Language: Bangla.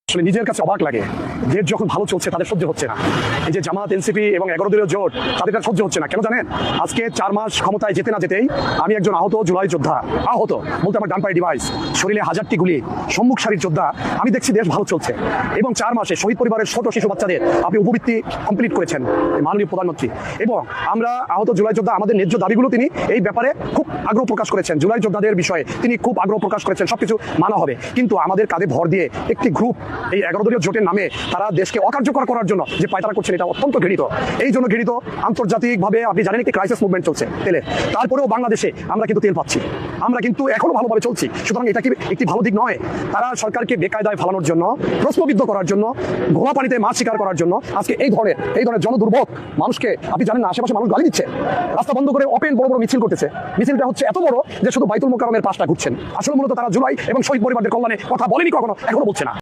আসলে নিজের কাছে অবাক লাগে, দেশ যখন ভালো চলছে তাদের সহ্য হচ্ছে না। এই যে জামাত, এনসিপি এবং 11 দলীয় জোট, তাদের কাছে সহ্য হচ্ছে না। কেন জানেন? আজকে 4 মাস ক্ষমতায় যেতে না যেতেই আমি একজন আহত জুলাই যোদ্ধা, আহত বলতে আমার ডান পায়ে ডিভাইস, শরীরে 1000টি গুলি, সম্মুখ সারির যোদ্ধা। আমি দেখছি দেশ ভালো চলছে এবং 4 মাসে শহীদ পরিবারের ছোট শিশু বাচ্চাদের আপনি উপবৃত্তি কমপ্লিট করেছেন মাননীয় প্রধানমন্ত্রী। এবং আমরা আহত জুলাই যোদ্ধা, আমাদের ন্যায্য দাবিগুলো তিনি এই ব্যাপারে খুব আগ্রহ প্রকাশ করেছেন। জুলাই যোদ্ধাদের বিষয়ে তিনি খুব আগ্রহ প্রকাশ করেছেন, সবকিছু মানা হবে। কিন্তু আমাদের কাঁধে ভর দিয়ে একটি গ্রুপ এই 11 দলীয় জোটের নামে তারা দেশকে অকার্যকর করার জন্য যে পায়তারা করছেন, এটা অত্যন্ত ঘৃণিত। এই জন্য ঘৃণিত। আন্তর্জাতিকভাবে আপনি জানেন একটি ক্রাইসিস মুভমেন্ট চলছে তেলের, তারপরেও বাংলাদেশে আমরা কিন্তু তেল পাচ্ছি, আমরা কিন্তু এখনো ভালোভাবে চলছি। সুতরাং এটা কি একটি ভালো দিক নয়? তারা সরকারকে বেকায়দায় ফেলানোর জন্য, প্রশ্নবিদ্ধ করার জন্য, ঘোলা পানিতে মাছ শিকার করার জন্য আজকে এই ধরনের জনদুর্ভোগ মানুষকে, আপনি জানেন না, আশেপাশে মানুষ গালি দিচ্ছে, রাস্তা বন্ধ করে ওপেন বড় বড় মিছিল করতেছে। মিছিলটা হচ্ছে এত বড় যে শুধু বাইতুল মোকাররমের পাশটা ঘুরছেন। আসলে মূলত তারা জুলাই এবং শহীদ পরিবারদের কল্যাণে কথা বলেনি কখনো, এখনো বলছে না।